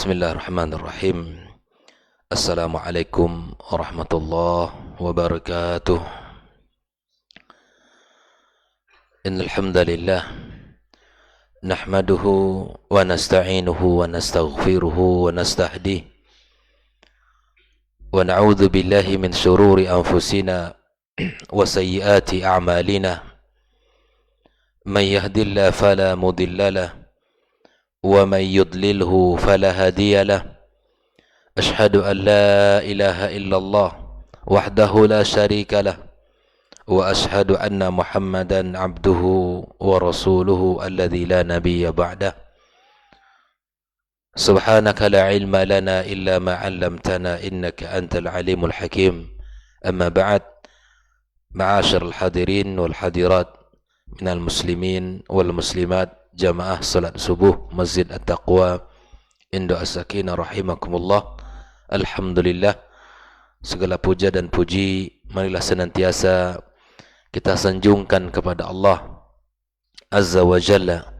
Bismillahirrahmanirrahim. Assalamualaikum warahmatullahi wabarakatuh. Innal hamdalillah nahmaduhu wa nasta'inuhu wa nastaghfiruhu wa nastahdihi wa na'udzu billahi min shururi anfusina wa sayyiati a'malina. Man yahdihillahu fala mudilla lahu wa man yudlilhu fala hadiya lahu. Ashhadu an la ilaha illallah wahdahu la syarika lah wa ashhadu anna Muhammadan abduhu wa rasuluhu alladzi la nabiyya ba'dah. Subhanaka la ilma lana illa ma 'allamtana innaka antal alimul hakim. Amma ba'd. Ma'asyiral hadirin wal hadirat minal muslimin wal muslimat jamaah salat subuh Masjid At-Taqwa Indo As-Sakinah rahimakumullah. Alhamdulillah, segala puja dan puji marilah senantiasa kita sanjungkan kepada Allah Azza wa Jalla,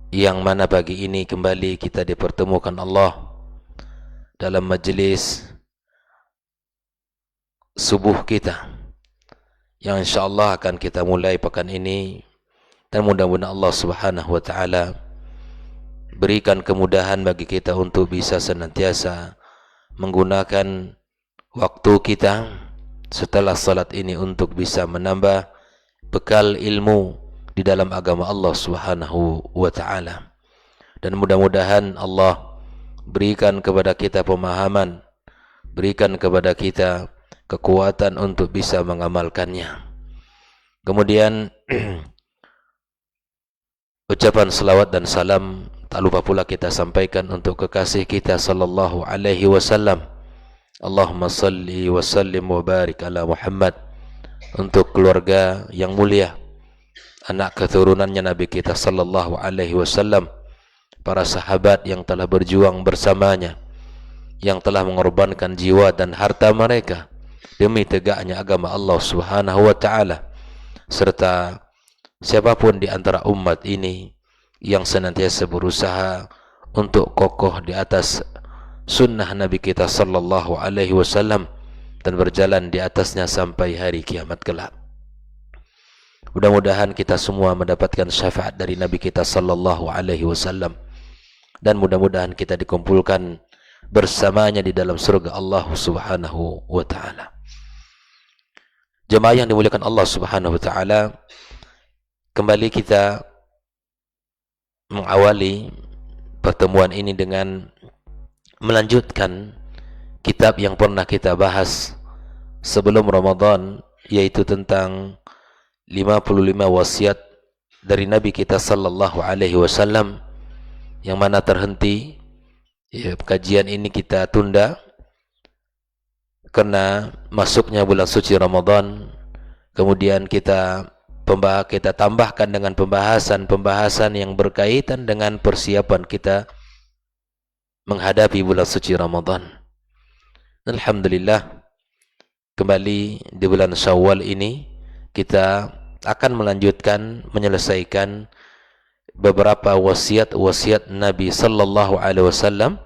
yang mana pagi ini kembali kita dipertemukan Allah dalam majlis subuh kita, yang insyaAllah akan kita mulai pekan ini. Dan mudah-mudahan Allah subhanahu wa ta'ala berikan kemudahan bagi kita untuk bisa senantiasa menggunakan waktu kita setelah salat ini untuk bisa menambah bekal ilmu di dalam agama Allah subhanahu wa ta'ala. Dan mudah-mudahan Allah berikan kepada kita pemahaman, berikan kepada kita kekuatan untuk bisa mengamalkannya. Kemudian ucapan salawat dan salam tak lupa pula kita sampaikan untuk kekasih kita sallallahu alaihi wasallam. Allahumma salli wa sallim wa barik ala Muhammad. Untuk keluarga yang mulia, anak keturunannya Nabi kita sallallahu alaihi wasallam, para sahabat yang telah berjuang bersamanya, yang telah mengorbankan jiwa dan harta mereka demi tegaknya agama Allah subhanahu wa ta'ala, serta siapapun di antara umat ini yang senantiasa berusaha untuk kokoh di atas sunnah Nabi kita sallallahu alaihi wasallam dan berjalan di atasnya sampai hari kiamat kelak. Mudah-mudahan kita semua mendapatkan syafaat dari Nabi kita sallallahu alaihi wasallam, dan mudah-mudahan kita dikumpulkan bersamanya di dalam surga Allah subhanahu wa ta'ala. Jemaah yang dimuliakan Allah subhanahu wa ta'ala, kembali kita mengawali pertemuan ini dengan melanjutkan kitab yang pernah kita bahas sebelum Ramadan, yaitu tentang 55 wasiat dari Nabi kita sallallahu alaihi wasallam, yang mana terhenti. Kajian ini kita tunda karena masuknya bulan suci Ramadan. Kemudian kita tambahkan dengan pembahasan yang berkaitan dengan persiapan kita menghadapi bulan suci Ramadan. Alhamdulillah, kembali di bulan Syawal ini kita akan menyelesaikan beberapa wasiat Nabi sallallahu alaihi wasallam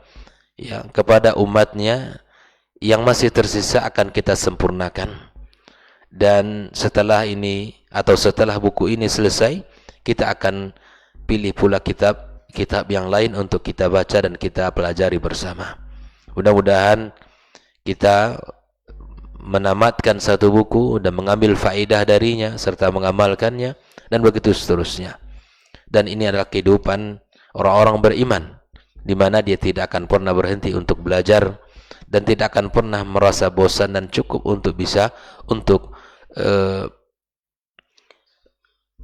yang kepada umatnya yang masih tersisa akan kita sempurnakan. Dan setelah ini atau setelah buku ini selesai, kita akan pilih pula kitab yang lain untuk kita baca dan kita pelajari bersama. Mudah-mudahan kita menamatkan satu buku dan mengambil faedah darinya serta mengamalkannya, dan begitu seterusnya. Dan ini adalah kehidupan orang-orang beriman, di mana dia tidak akan pernah berhenti untuk belajar dan tidak akan pernah merasa bosan dan cukup untuk bisa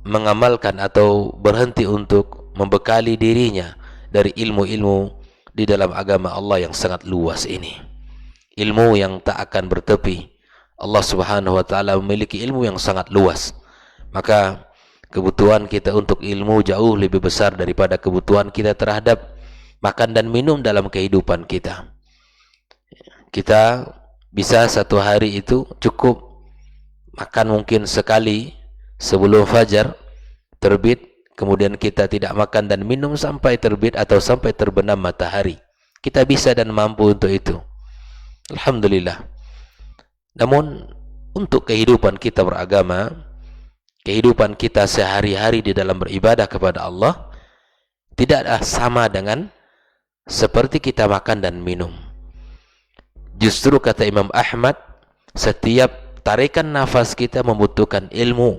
mengamalkan atau berhenti untuk membekali dirinya dari ilmu-ilmu di dalam agama Allah yang sangat luas ini. Ilmu yang tak akan bertepi. Allah subhanahu wa ta'ala memiliki ilmu yang sangat luas. Maka kebutuhan kita untuk ilmu jauh lebih besar daripada kebutuhan kita terhadap makan dan minum dalam kehidupan kita. Kita bisa satu hari itu cukup makan mungkin sekali sebelum fajar terbit, kemudian kita tidak makan dan minum sampai terbit atau sampai terbenam matahari. Kita bisa dan mampu untuk itu. Alhamdulillah. Namun untuk kehidupan kita beragama, kehidupan kita sehari-hari di dalam beribadah kepada Allah, tidaklah sama dengan seperti kita makan dan minum. Justru kata Imam Ahmad, setiap tarikan nafas kita membutuhkan ilmu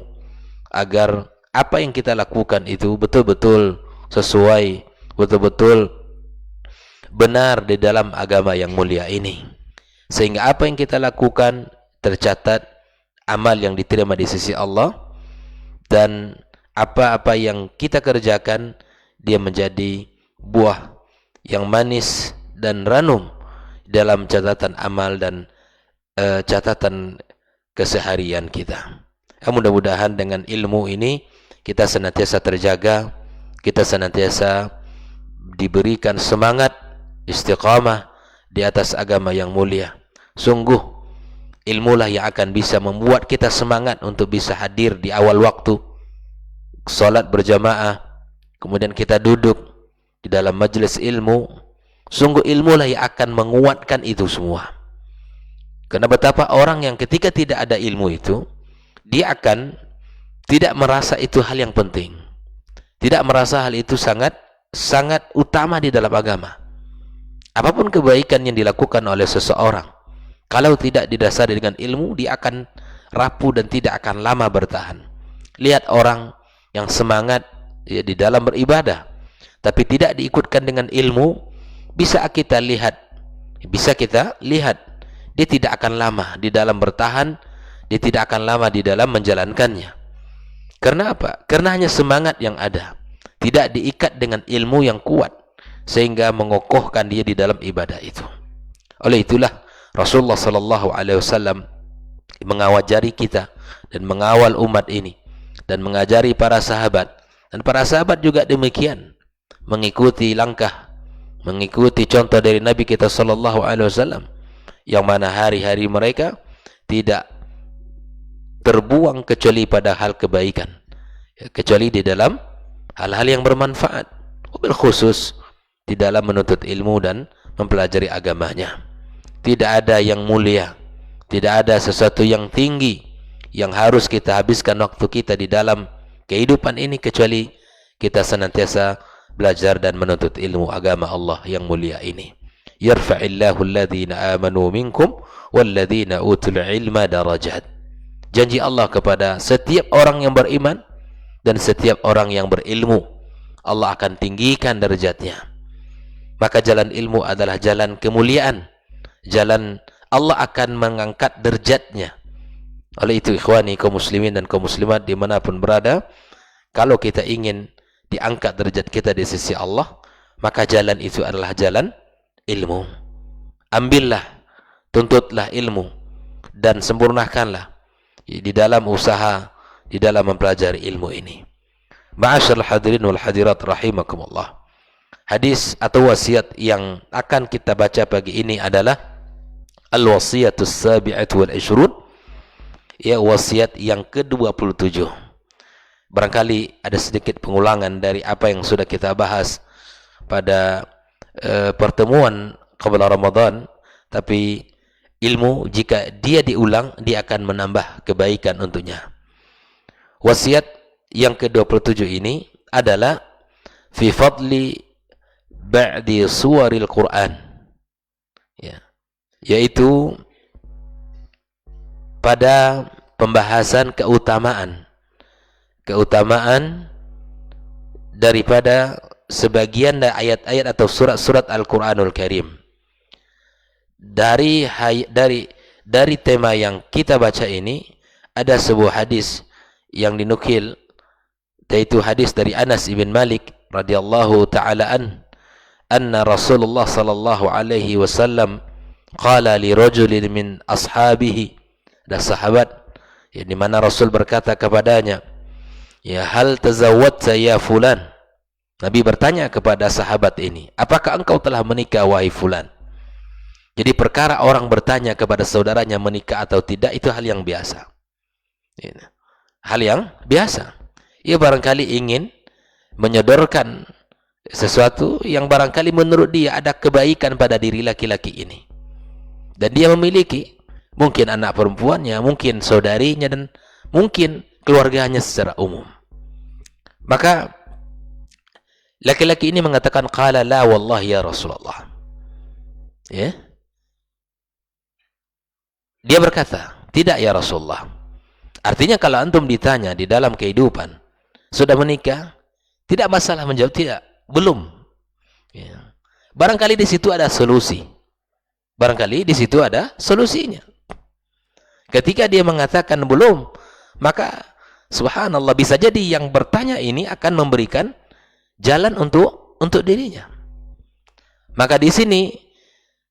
agar apa yang kita lakukan itu betul-betul sesuai, betul-betul benar di dalam agama yang mulia ini, sehingga apa yang kita lakukan tercatat amal yang diterima di sisi Allah, dan apa-apa yang kita kerjakan dia menjadi buah yang manis dan ranum dalam catatan amal dan catatan keseharian kita. Mudah-mudahan dengan ilmu ini kita senantiasa terjaga, kita senantiasa diberikan semangat istiqamah di atas agama yang mulia. Sungguh ilmulah yang akan bisa membuat kita semangat untuk bisa hadir di awal waktu, salat berjamaah, kemudian kita duduk di dalam majelis ilmu. Sungguh ilmulah yang akan menguatkan itu semua. Karena betapa orang yang ketika tidak ada ilmu itu, dia akan tidak merasa itu hal yang penting, tidak merasa hal itu sangat utama di dalam agama. Apapun kebaikan yang dilakukan oleh seseorang, kalau tidak didasari dengan ilmu, dia akan rapuh dan tidak akan lama bertahan. Lihat orang yang semangat ya, di dalam beribadah, tapi tidak diikutkan dengan ilmu, bisa kita lihat, dia tidak akan lama di dalam bertahan, dia tidak akan lama di dalam menjalankannya. Karena apa? Karena hanya semangat yang ada, tidak diikat dengan ilmu yang kuat, sehingga mengokohkan dia di dalam ibadah itu. Oleh itulah Rasulullah sallallahu alaihi wasallam mengajari kita dan mengawal umat ini dan mengajari para sahabat, dan para sahabat juga demikian, mengikuti langkah, mengikuti contoh dari Nabi kita sallallahu alaihi wasallam, yang mana hari-hari mereka tidak terbuang kecuali pada hal kebaikan, kecuali di dalam hal-hal yang bermanfaat, bil khusus di dalam menuntut ilmu dan mempelajari agamanya. Tidak ada yang mulia, tidak ada sesuatu yang tinggi yang harus kita habiskan waktu kita di dalam kehidupan ini kecuali kita senantiasa belajar dan menuntut ilmu agama Allah yang mulia ini. Yarfa'illahu alladhina amanu minkum walladhina utul ilma darajat. Janji Allah kepada setiap orang yang beriman dan setiap orang yang berilmu, Allah akan tinggikan derajatnya. Maka jalan ilmu adalah jalan kemuliaan, jalan Allah akan mengangkat derajatnya. Oleh itu ikhwani kaum muslimin dan kaum muslimat dimanapun berada, kalau kita ingin diangkat derajat kita di sisi Allah, maka jalan itu adalah jalan ilmu. Ambillah, tuntutlah ilmu dan sempurnakanlah di dalam usaha, di dalam mempelajari ilmu ini. Ma'asyiral hadirin wal hadirat rahimakumullah. Hadis atau wasiat yang akan kita baca pagi ini adalah al-wasiyatus sabi'atu wal 20, ya, wasiat yang ke-27. Barangkali ada sedikit pengulangan dari apa yang sudah kita bahas pada pertemuan qabla Ramadan, tapi ilmu jika dia diulang dia akan menambah kebaikan untuknya. Wasiat yang ke-27 ini adalah fi fadli ba'di suwaril Quran, ya, yaitu pada pembahasan keutamaan daripada sebagian ayat-ayat atau surat-surat Al-Quranul Karim. Dari tema yang kita baca ini ada sebuah hadis yang dinukil, yaitu hadis dari Anas ibn Malik radhiyallahu taala anna Rasulullah sallallahu alaihi wasallam qala li rajulin min ashabihi, ada sahabat yang di mana Rasul berkata kepadanya, ya hal tazawwadta ya fulan. Nabi bertanya kepada sahabat ini, apakah engkau telah menikah wahai fulan? Jadi perkara orang bertanya kepada saudaranya menikah atau tidak, itu hal yang biasa. Hal yang biasa. Ia barangkali ingin menyodorkan sesuatu yang barangkali menurut dia ada kebaikan pada diri laki-laki ini, dan dia memiliki mungkin anak perempuannya, mungkin saudarinya, dan mungkin keluarganya secara umum. Maka laki-laki ini mengatakan, qala la wallahi ya Rasulullah. Ya, dia berkata, tidak ya Rasulullah. Artinya kalau antum ditanya di dalam kehidupan, sudah menikah? Tidak masalah menjawab tidak, belum. Ya. Barangkali di situ ada solusi. Barangkali di situ ada solusinya. Ketika dia mengatakan belum, maka subhanallah, bisa jadi yang bertanya ini akan memberikan jalan untuk dirinya. Maka di sini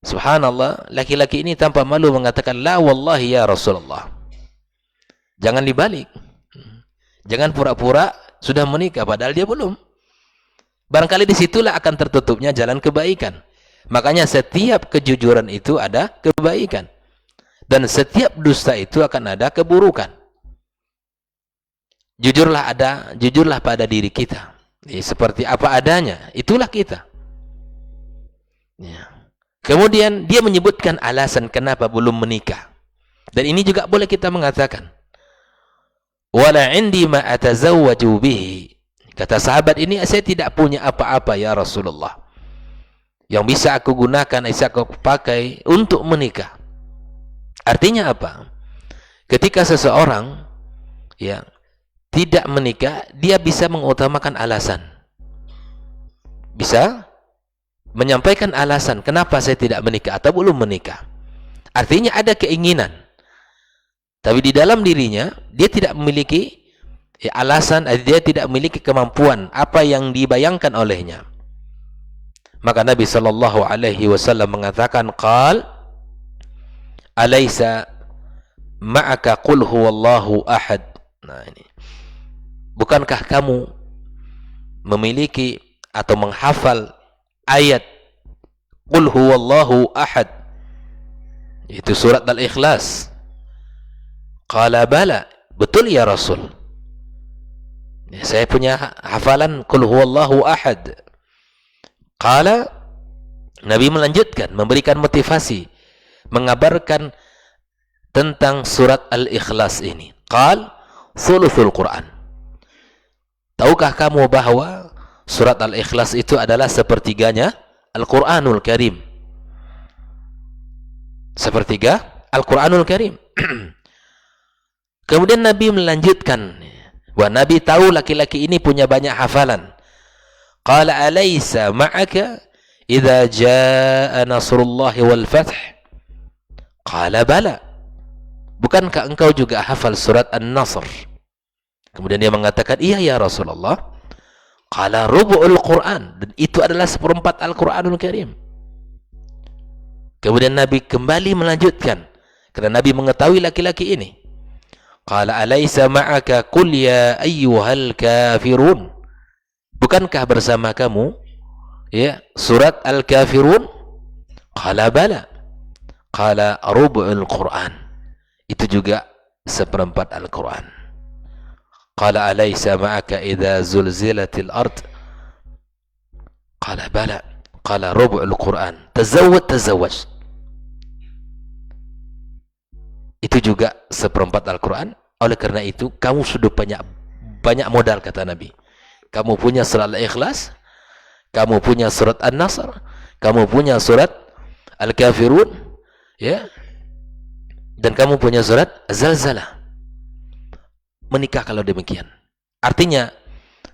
subhanallah, laki-laki ini tanpa malu mengatakan la wallahi ya Rasulullah. Jangan dibalik. Jangan pura-pura sudah menikah padahal dia belum. Barangkali disitulah akan tertutupnya jalan kebaikan. Makanya setiap kejujuran itu ada kebaikan, dan setiap dusta itu akan ada keburukan. Jujurlah pada diri kita. Seperti apa adanya, itulah kita. Ya. Kemudian dia menyebutkan alasan kenapa belum menikah. Dan ini juga boleh kita mengatakan, wala indi ma atazawwaju bihi. Kata sahabat ini, saya tidak punya apa-apa ya Rasulullah yang bisa aku gunakan, bisa aku pakai untuk menikah. Artinya apa? Ketika seseorang ya tidak menikah, dia bisa mengutamakan alasan. Bisa menyampaikan alasan kenapa saya tidak menikah atau belum menikah. Artinya ada keinginan, tapi di dalam dirinya dia tidak memiliki alasan, dia tidak memiliki kemampuan apa yang dibayangkan olehnya. Maka Nabi sallallahu alaihi wasallam mengatakan, qal alaysa ma'aka qul huwallahu ahad. Nah ini, bukankah kamu memiliki atau menghafal ayat qul huwallahu ahad, itu surat Al-Ikhlas? Qala bala, betul ya Rasul, saya punya hafalan qul huwallahu ahad. Qala, Nabi melanjutkan, memberikan motivasi, mengabarkan tentang surat Al-Ikhlas ini. Qal thuluthul Quran. Tahukah kamu bahwa surat Al-Ikhlas itu adalah sepertiganya Al-Quranul Karim? Sepertiga Al-Quranul Karim. Kemudian Nabi melanjutkan, bahwa Nabi tahu laki-laki ini punya banyak hafalan. Qala alaysa ma'aka idza jaa nasrullahi wal fath? Qala bala, bukankah engkau juga hafal surat An-Nasr? Kemudian dia mengatakan, iya ya Rasulullah. Qala rubu'ul Quran, dan itu adalah seperempat Al-Quranul Karim. Kemudian Nabi kembali melanjutkan, karena Nabi mengetahui laki-laki ini. Qala alaysa ma'aka qul ya ayyuhal kafirun? Bukankah bersama kamu ya surat Al-Kafirun? Qala bala. Qala rubu'ul Quran, itu juga seperempat Al-Quran. Qala alaysa ma'aka idza zulzilatil ard? Qala bala. Qala rubu'ul Quran. Tazawwaj. Itu juga seperempat Al-Quran. Oleh karena itu kamu sudah banyak modal, kata Nabi. Kamu punya surat Al-Ikhlas, kamu punya surat An-Nasr, kamu punya surat Al-Kafirun, ya, dan kamu punya surat Az-Zalzalah. Menikah kalau demikian. Artinya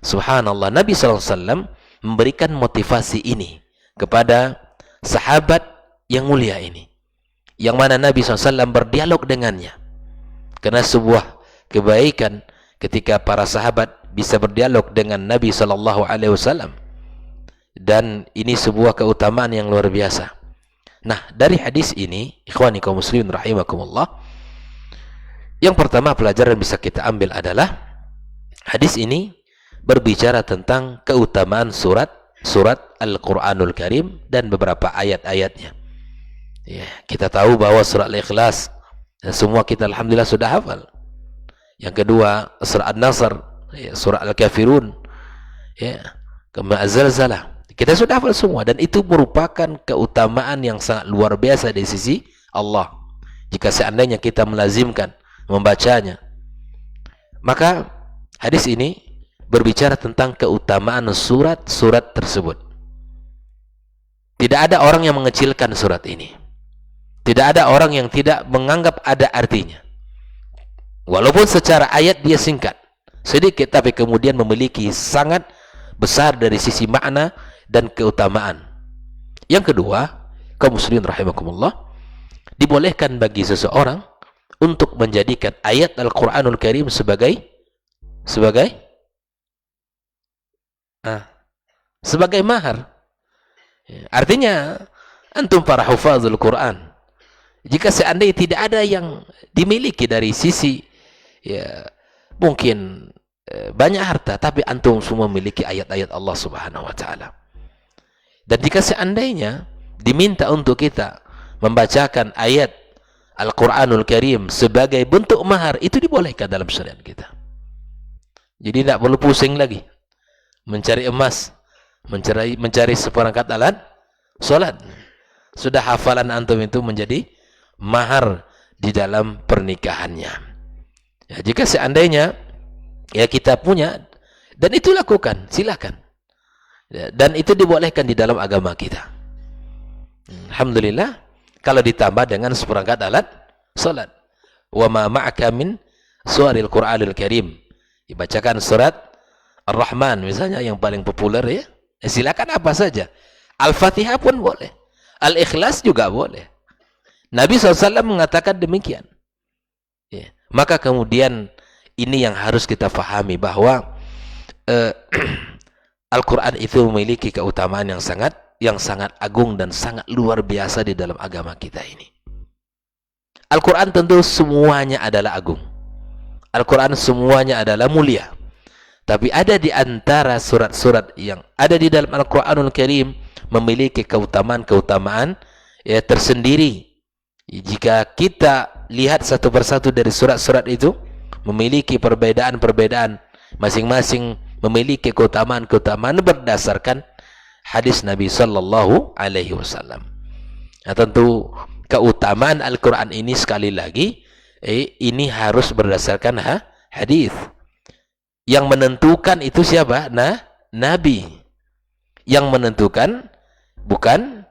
subhanallah, Nabi SAW memberikan motivasi ini kepada sahabat yang mulia ini, yang mana Nabi SAW berdialog dengannya. Karena sebuah kebaikan ketika para sahabat bisa berdialog dengan Nabi SAW, dan ini sebuah keutamaan yang luar biasa. Nah, dari hadis ini, ikhwani kaum muslimin rahimakumullah, yang pertama pelajaran bisa kita ambil adalah hadis ini berbicara tentang keutamaan surat Al-Quranul Karim dan beberapa ayat-ayatnya. Ya, kita tahu bahwa surat Al-Ikhlas semua kita alhamdulillah sudah hafal. Yang kedua surat An-Nasr, ya, surat Al-Kafirun, ya, kemudian Az-Zalzalah. Kita sudah hafal semua, dan itu merupakan keutamaan yang sangat luar biasa di sisi Allah. Jika seandainya kita melazimkan membacanya, maka hadis ini berbicara tentang keutamaan surat-surat tersebut. Tidak ada orang yang mengecilkan surat ini. Tidak ada orang yang tidak menganggap ada artinya. Walaupun secara ayat dia singkat, sedikit, tapi kemudian memiliki sangat besar dari sisi makna dan keutamaan. Yang kedua, kaum muslimin rahimakumullah, dibolehkan bagi seseorang untuk menjadikan ayat Al-Quranul Karim sebagai mahar. Artinya, antum para hufazul Quran, jika seandainya tidak ada yang dimiliki dari sisi, ya mungkin banyak harta, tapi antum semua memiliki ayat-ayat Allah Subhanahu wa taala. Dan jika seandainya diminta untuk kita membacakan ayat Al-Quranul Karim sebagai bentuk mahar, itu dibolehkan dalam syariat kita. Jadi tidak perlu pusing lagi mencari emas, mencari seperangkat alat solat. Sudah hafalan antum itu menjadi mahar di dalam pernikahannya. Ya, jika seandainya ya kita punya, dan itu lakukan, silakan. Ya, dan itu dibolehkan di dalam agama kita. Alhamdulillah, kalau ditambah dengan seperangkat alat salat. Wa ma ma'aka min suwaril Qur'anil Karim. Dibacakan surat Ar-Rahman misalnya yang paling populer, ya. Silakan apa saja. Al-Fatihah pun boleh. Al-Ikhlas juga boleh. Nabi SAW mengatakan demikian. Ya. Maka kemudian ini yang harus kita fahami, bahwa Al-Quran itu memiliki keutamaan yang sangat agung dan sangat luar biasa di dalam agama kita ini. Al-Quran tentu semuanya adalah agung. Al-Quran semuanya adalah mulia. Tapi ada di antara surat-surat yang ada di dalam Al-Quranul Karim memiliki keutamaan-keutamaan ya tersendiri. Jika kita lihat satu persatu dari surat-surat itu, memiliki perbedaan-perbedaan, masing-masing memiliki keutamaan-keutamaan berdasarkan hadis Nabi Sallallahu Alaihi Wasallam. Nah, tentu keutamaan Al-Quran ini sekali lagi, ini harus berdasarkan hadis. Yang menentukan itu siapa? Nabi. Yang menentukan bukan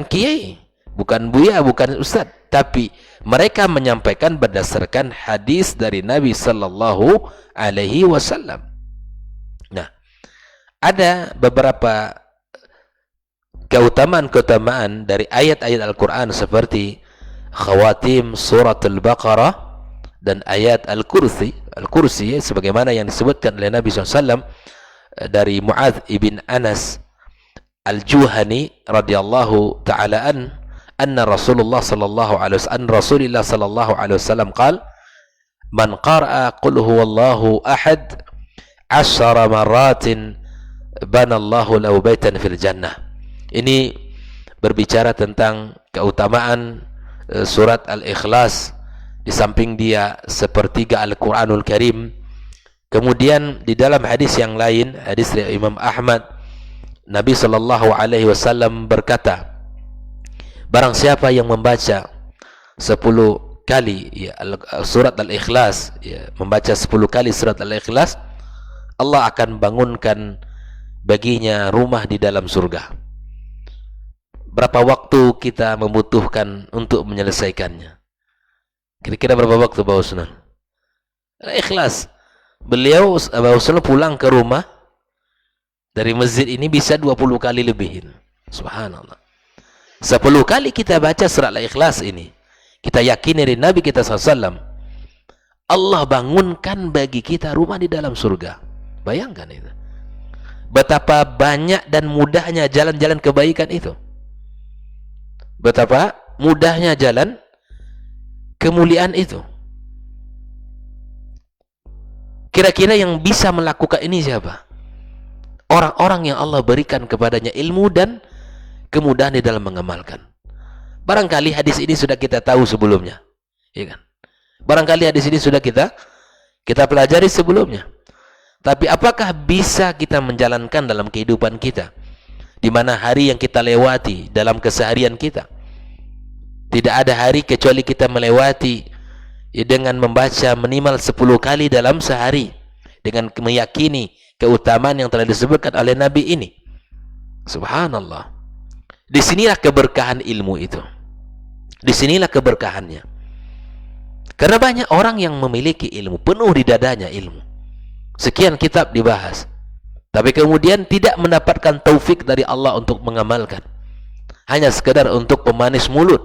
kiai, bukan buya, bukan ustaz, tapi mereka menyampaikan berdasarkan hadis dari Nabi Sallallahu Alaihi Wasallam. Nah, ada beberapa keutamaan-keutamaan dari ayat-ayat Al-Quran seperti khawatim surat Al-Baqarah dan ayat Al-Kursi, sebagaimana yang disebutkan oleh Nabi SAW dari Mu'adz ibn Anas Al-Juhani radhiyallahu ta'ala anna Rasulullah sallallahu alaihi wasallam qala man qara'a qul huwallahu ahad 10 maratin banallahu lahu baitan fil jannah. Ini berbicara tentang keutamaan surat Al-Ikhlas. Di samping dia sepertiga Al-Quranul Karim. Kemudian di dalam hadis yang lain, hadis dari Imam Ahmad, Nabi Sallallahu Alaihi Wasallam berkata, barang siapa yang membaca 10 kali ya, surat Al-Ikhlas, ya, membaca 10 kali surat Al-Ikhlas, Allah akan bangunkan baginya rumah di dalam surga. Berapa waktu kita membutuhkan untuk menyelesaikannya? Kira-kira berapa waktu Pak Husnul? Ikhlas. Beliau Pak Husnul pulang ke rumah dari masjid ini bisa 20 kali lebihin. Subhanallah. 10 kali kita baca surat Al-Ikhlas ini, kita yakin dari Nabi kita SAW, Allah bangunkan bagi kita rumah di dalam surga. Bayangkan itu. Betapa banyak dan mudahnya jalan-jalan kebaikan itu. Betapa mudahnya jalan kemuliaan itu. Kira-kira yang bisa melakukan ini siapa? Orang-orang yang Allah berikan kepadanya ilmu dan kemudahan di dalam mengamalkan. Barangkali hadis ini sudah kita tahu sebelumnya, ya kan? Barangkali hadis ini sudah kita pelajari sebelumnya. Tapi apakah bisa kita menjalankan dalam kehidupan kita? di mana hari yang kita lewati dalam keseharian kita. Tidak ada hari kecuali kita melewati dengan membaca minimal 10 kali dalam sehari, dengan meyakini keutamaan yang telah disebutkan oleh Nabi ini. Subhanallah. Disinilah keberkahan ilmu itu. Disinilah keberkahannya. Karena banyak orang yang memiliki ilmu, penuh di dadanya ilmu. Sekian kitab dibahas, tapi kemudian tidak mendapatkan taufik dari Allah untuk mengamalkan. Hanya sekedar untuk pemanis mulut,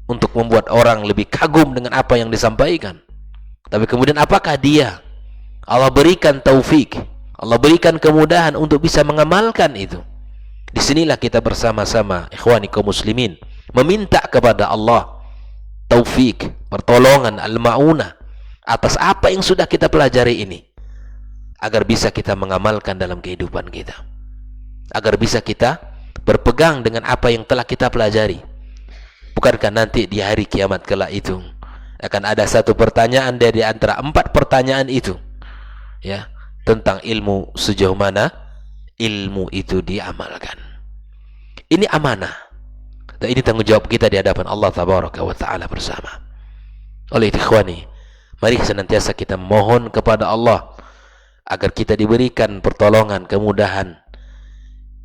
untuk membuat orang lebih kagum dengan apa yang disampaikan. Tapi kemudian apakah dia? Allah berikan taufik, Allah berikan kemudahan untuk bisa mengamalkan itu. Disinilah kita bersama-sama, ikhwani kaum muslimin, meminta kepada Allah taufik, pertolongan, al-ma'unah atas apa yang sudah kita pelajari ini, agar bisa kita mengamalkan dalam kehidupan kita, agar bisa kita berpegang dengan apa yang telah kita pelajari. Bukankah nanti di hari kiamat kelak itu akan ada satu pertanyaan dari antara 4 pertanyaan itu, ya, tentang ilmu, sejauh mana ilmu itu diamalkan. Ini amanah, dan ini tanggung jawab kita di hadapan Allah Tabaraka wa Ta'ala bersama. Oleh itu ikhwani, mari senantiasa kita mohon kepada Allah agar kita diberikan pertolongan, kemudahan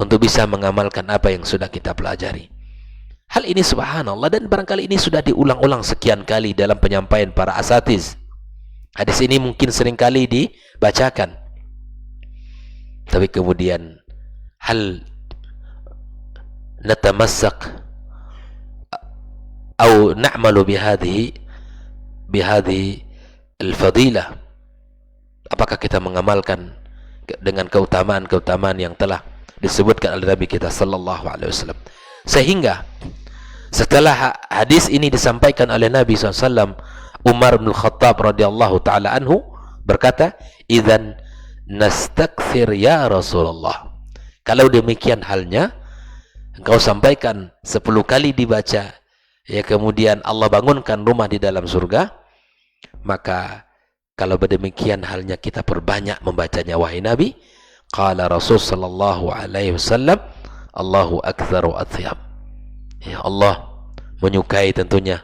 untuk bisa mengamalkan apa yang sudah kita pelajari. Hal ini subhanallah, dan barangkali ini sudah diulang-ulang sekian kali dalam penyampaian para asatiz. Hadis ini mungkin sering kali dibacakan, tapi kemudian hal natamassak atau na'malu bihadhi al-fadilah, apakah kita mengamalkan dengan keutamaan-keutamaan yang telah disebutkan oleh Nabi kita sallallahu alaihi wasallam. Sehingga setelah hadis ini disampaikan oleh Nabi SAW, Umar bin Khattab radhiyallahu ta'ala anhu berkata, "Idzan nastakthir ya Rasulullah." Kalau demikian halnya, engkau sampaikan 10 kali dibaca, ya, kemudian Allah bangunkan rumah di dalam surga, maka kalau demikian halnya kita perbanyak membacanya, wahai Nabi. Qala Rasul sallallahu alaihi wasallam, Allahu aktsar wa athyab. Ya, Allah menyukai tentunya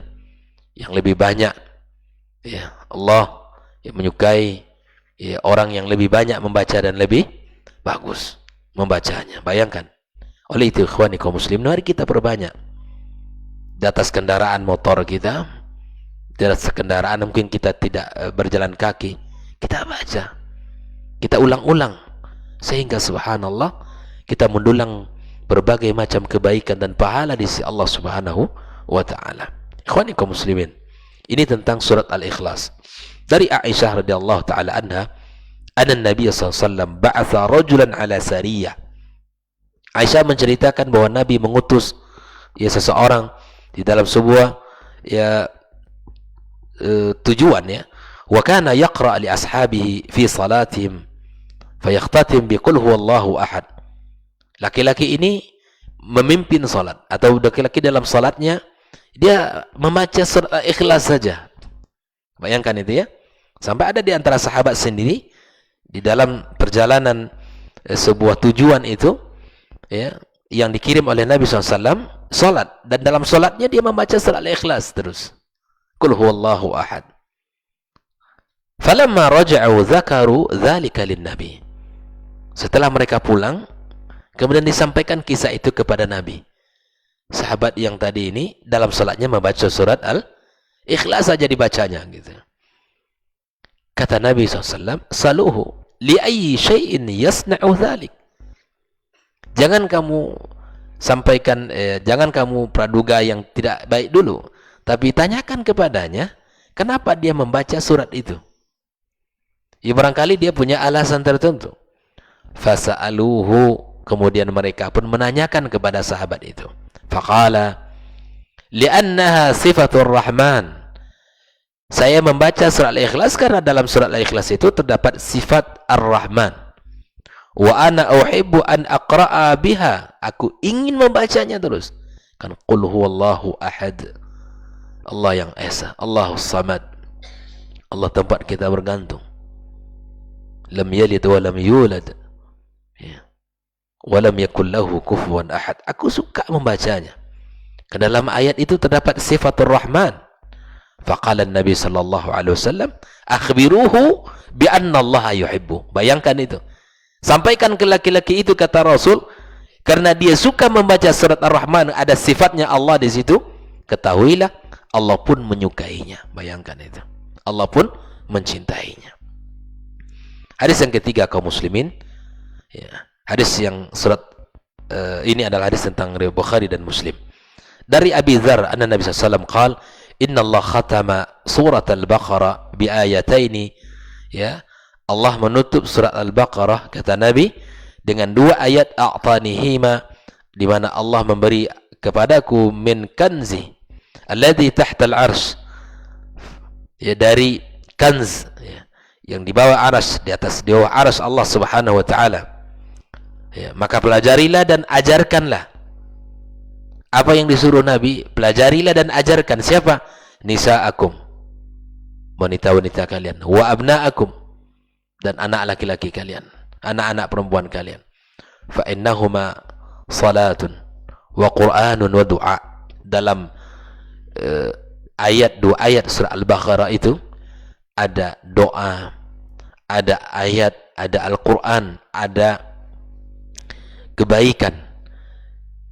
yang lebih banyak. Ya, Allah yang menyukai, ya, orang yang lebih banyak membaca dan lebih bagus membacanya. Bayangkan. Oleh itu ikhwani kaum muslimin, mari kita perbanyak di atas kendaraan motor kita, di atas kendaraan mungkin kita tidak berjalan kaki, kita baca, kita ulang-ulang, sehingga subhanallah kita mendulang berbagai macam kebaikan dan pahala di sisi Allah Subhanahu wa Ta'ala. Ikhwani kaum muslimin, ini tentang surat Al-Ikhlas. Dari Aisyah radhiyallahu ta'ala anha, anna Nabi SAW ba'atha rajulan ala sariyah. Aisyah menceritakan bahwa Nabi mengutus, ya, seseorang di dalam sebuah, ya, tujuan, ya. Wa kana yaqra li ashabihi fi salatihim fayakhtatim bi qul huwallahu ahad. Laki-laki ini memimpin salat, atau laki-laki dalam salatnya dia membaca surat Al-Ikhlas saja. Bayangkan itu, ya. Sampai ada di antara sahabat sendiri di dalam perjalanan sebuah tujuan itu, ya, yang dikirim oleh Nabi SAW, salat, dan dalam salatnya dia membaca surat Al-Ikhlas terus. Qul huwallahu ahad. Falamma raja'u dzakaru dzalika lin-nabi. Setelah mereka pulang, kemudian disampaikan kisah itu kepada Nabi. Sahabat yang tadi ini dalam salatnya membaca surat Al-Ikhlas saja dibacanya, gitu. Kata Nabi SAW, saluhu li ayyi syai'in yasna'u dzalik. Jangan kamu sampaikan, jangan kamu praduga yang tidak baik dulu, tapi tanyakan kepadanya kenapa dia membaca surat itu. Ya, barangkali dia punya alasan tertentu. Fasa'aluhu, kemudian mereka pun menanyakan kepada sahabat itu. Faqala li'annaha sifatur rahman. Saya membaca surat Al-Ikhlas karena dalam surat Al-Ikhlas itu terdapat sifat Ar-Rahman. Wa ana uhibbu an aqra'a biha. Aku ingin membacanya terus. Kan qul huwallahu ahad. Allah yang esa, Allahus samad. Allah tempat kita bergantung. Lam yalid wa lam yulad. Ya. Walam yakul lahu kufuwan ahad. Aku suka membacanya. Ke dalam ayat itu terdapat sifatur Rahman. Faqala Nabi sallallahu alaihi wasallam, akhbiruhu bi anna Allah yuhibbu. Bayangkan itu. Sampaikan ke laki-laki itu, kata Rasul, karena dia suka membaca surat Ar-Rahman, ada sifatnya Allah di situ, ketahuilah Allah pun menyukainya. Bayangkan itu. Allah pun mencintainya. Hadis yang ketiga kaum muslimin, ya, hadis yang surat ini adalah hadis tentang riwayat Bukhari dan Muslim. Dari Abi Dzar, anna Nabi sallallahu alaihi wasallam qala, "Inna Allah khatama surat Al-Baqarah bi ayataini." Ya, Allah menutup surat Al-Baqarah, kata Nabi, dengan dua ayat, a'tanihima, di mana Allah memberi kepadaku min kanzi alladhi tahta al-'arsy, ya, dari kanz, ya, yang di bawah arsy, di bawah arsy Allah Subhanahu wa taala. Ya, maka pelajarilah dan ajarkanlah. Apa yang disuruh Nabi? Pelajarilah dan ajarkan. Siapa? Nisa'akum, wanita-wanita kalian, wa abna'akum, dan anak laki-laki kalian, anak-anak perempuan kalian. Fa innahuma salatun wa qur'anun wa du'a. Dalam dua ayat surah Al-Baqarah itu ada doa, ada ayat, ada Al-Quran, ada kebaikan.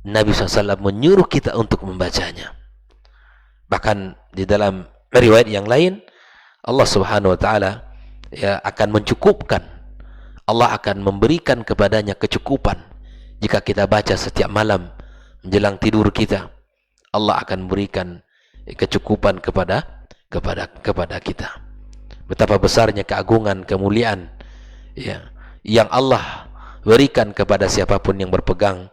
Nabi SAW menyuruh kita untuk membacanya. Bahkan di dalam riwayat yang lain, Allah Subhanahu wa taala, ya, akan mencukupkan. Allah akan memberikan kepadanya kecukupan jika kita baca setiap malam menjelang tidur kita. Allah akan memberikan kecukupan kepada kita. Betapa besarnya keagungan, kemuliaan, ya, yang Allah berikan kepada siapapun yang berpegang,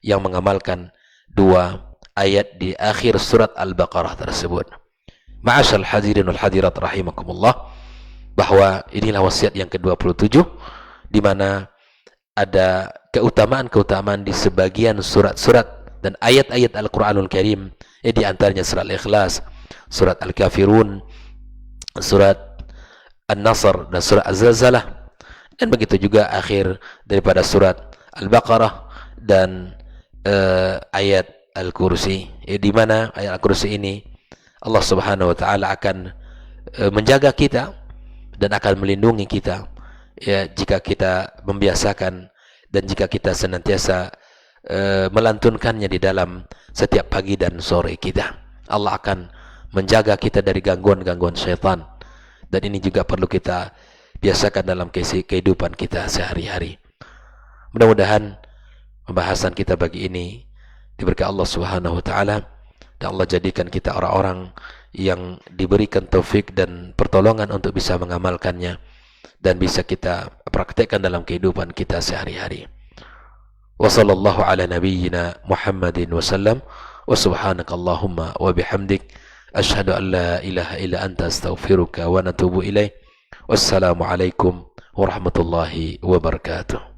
yang mengamalkan dua ayat di akhir surat Al-Baqarah tersebut. Ma'asyal hadirin wal hadirat rahimakumullah, bahwa inilah wasiat yang ke-27, di mana ada keutamaan-keutamaan di sebagian surat-surat dan ayat-ayat Al-Quranul Karim, di antaranya surat Al-Ikhlas, surat Al-Kafirun, surat An-Nasr, dan surat Az-Zalzalah, dan begitu juga akhir daripada surat Al-Baqarah dan ayat Al-Kursi, di mana ayat Al-Kursi ini Allah Subhanahu wa taala akan menjaga kita dan akan melindungi kita, ya, jika kita membiasakan dan jika kita senantiasa melantunkannya di dalam setiap pagi dan sore kita. Allah akan menjaga kita dari gangguan-gangguan syaitan, dan ini juga perlu kita biasakan dalam kehidupan kita sehari-hari. Mudah-mudahan pembahasan kita bagi ini diberkahi Allah Subhanahu wa taala, dan Allah jadikan kita orang-orang yang diberikan taufik dan pertolongan untuk bisa mengamalkannya dan bisa kita praktekkan dalam kehidupan kita sehari-hari. Wa sallallahu ala nabiyyina Muhammadin wa sallam, wa subhanakallahumma wa bihamdik, asyhadu an la ilaha illa anta, astaghfiruka wa natubu ilaik. Wassalamu alaikum warahmatullahi wabarakatuh.